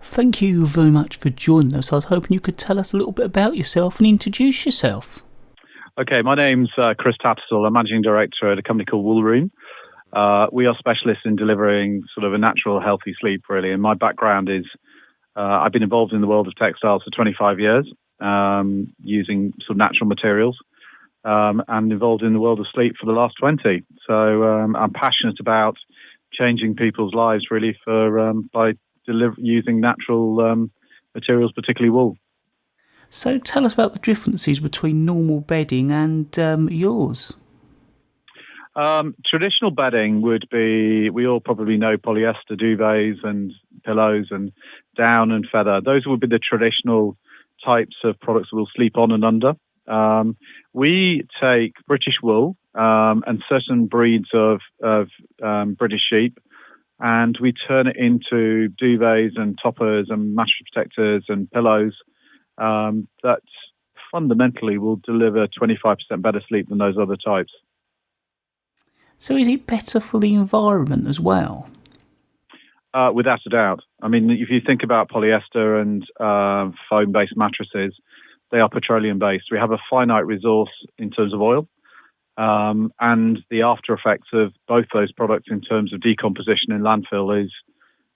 Thank you very much for joining us. I was hoping you could tell us a little bit about yourself and introduce yourself. Okay, my name's Chris Tattersall. I'm managing director at a company called Wool Room. We are specialists in delivering sort of a natural, healthy sleep, really. And my background is I've been involved in the world of textiles for 25 years, using sort of natural materials, and involved in the world of sleep for the last 20. So I'm passionate about changing people's lives, really, by using natural materials, particularly wool. So tell us about the differences between normal bedding and yours. Traditional bedding would be, we all probably know polyester duvets and pillows and down and feather. Those would be the traditional types of products we'll sleep on and under. We take British wool and certain breeds of British sheep, and we turn it into duvets and toppers and mattress protectors and pillows that fundamentally will deliver 25% better sleep than those other types. So is it better for the environment as well? Without a doubt. I mean, if you think about polyester and foam-based mattresses, they are petroleum-based. We have a finite resource in terms of oil, and the after effects of both those products in terms of decomposition in landfill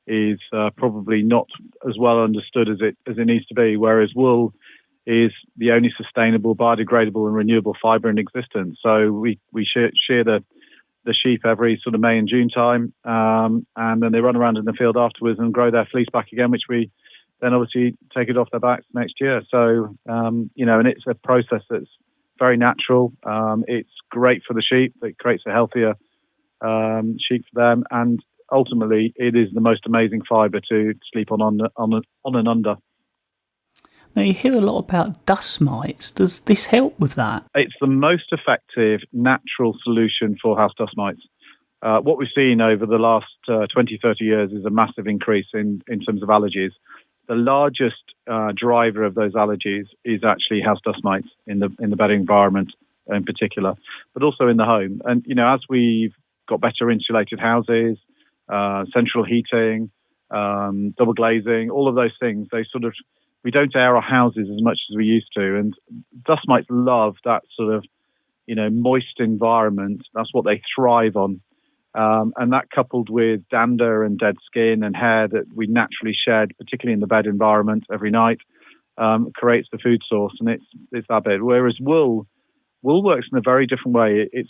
is probably not as well understood as it needs to be, whereas wool is the only sustainable, biodegradable and renewable fibre in existence. So we shear the sheep every sort of May and June time, and then they run around in the field afterwards and grow their fleece back again, which we then obviously take it off their backs next year. So, and it's a process that's very natural. It's great for the sheep. It creates a healthier sheep for them, and ultimately, it is the most amazing fibre to sleep on and under. Now, you hear a lot about dust mites. Does this help with that? It's the most effective natural solution for house dust mites. What we've seen over the last 20, 30 years is a massive increase in terms of allergies. The largest driver of those allergies is actually house dust mites in the bedding environment in particular, but also in the home. And, as we've got better insulated houses, central heating, double glazing, all of those things, we don't air our houses as much as we used to. And dust mites love that sort of, moist environment. That's what they thrive on. And that coupled with dander and dead skin and hair that we naturally shed, particularly in the bed environment every night, creates the food source. And it's that bit. Whereas wool works in a very different way. It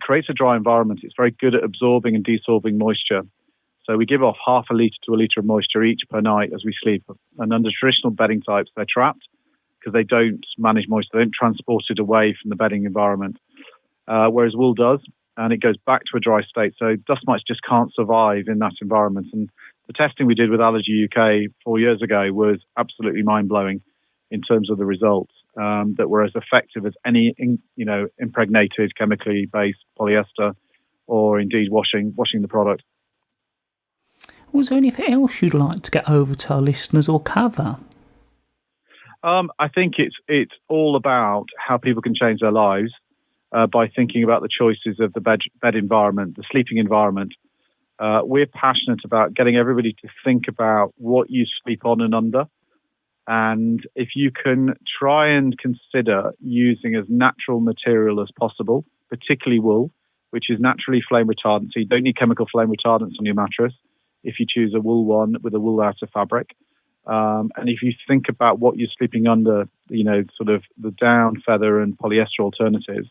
creates a dry environment. It's very good at absorbing and desorbing moisture. So we give off half a litre to a litre of moisture each per night as we sleep. And under traditional bedding types, they're trapped because they don't manage moisture. They don't transport it away from the bedding environment, whereas wool does, and it goes back to a dry state. So dust mites just can't survive in that environment. And the testing we did with Allergy UK 4 years ago was absolutely mind-blowing in terms of the results, that were as effective as any, impregnated, chemically based polyester, or indeed washing the product. Was there anything else you'd like to get over to our listeners or cover? I think it's all about how people can change their lives by thinking about the choices of the bed environment, the sleeping environment. We're passionate about getting everybody to think about what you sleep on and under. And if you can try and consider using as natural material as possible, particularly wool, which is naturally flame retardant, so you don't need chemical flame retardants on your mattress if you choose a wool one with a wool outer fabric. And if you think about what you're sleeping under, sort of the down, feather and polyester alternatives,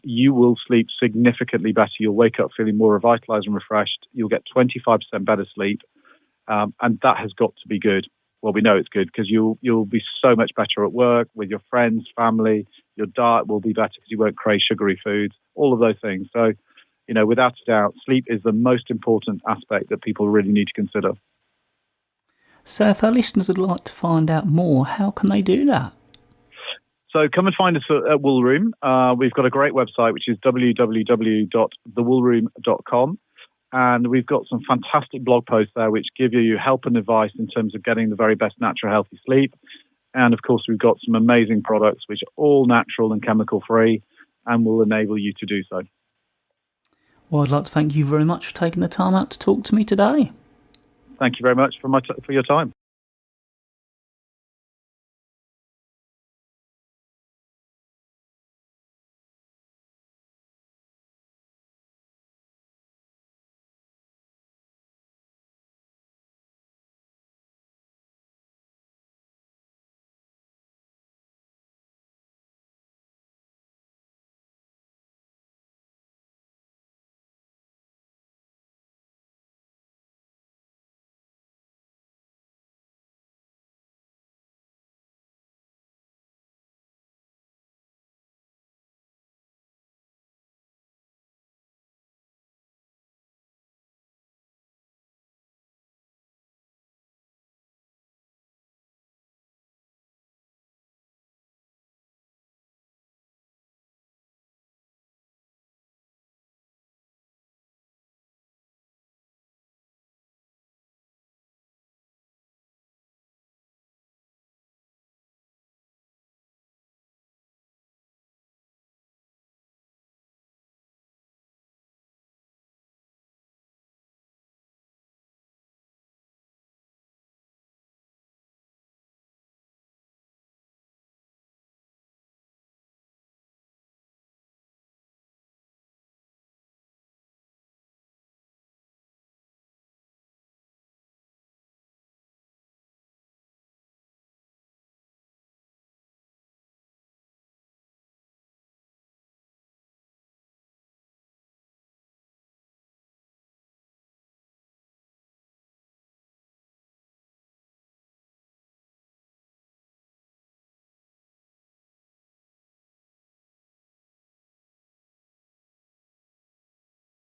you will sleep significantly better. You'll wake up feeling more revitalized and refreshed. You'll get 25% better sleep. And that has got to be good. Well, we know it's good because you'll be so much better at work, with your friends, family. Your diet will be better because you won't crave sugary foods, all of those things. So, without a doubt, sleep is the most important aspect that people really need to consider. So if our listeners would like to find out more, how can they do that? So come and find us at Wool Room. We've got a great website, which is www.thewoolroom.com. And we've got some fantastic blog posts there which give you help and advice in terms of getting the very best natural, healthy sleep. And, of course, we've got some amazing products which are all natural and chemical-free and will enable you to do so. Well, I'd like to thank you very much for taking the time out to talk to me today. Thank you very much for your time.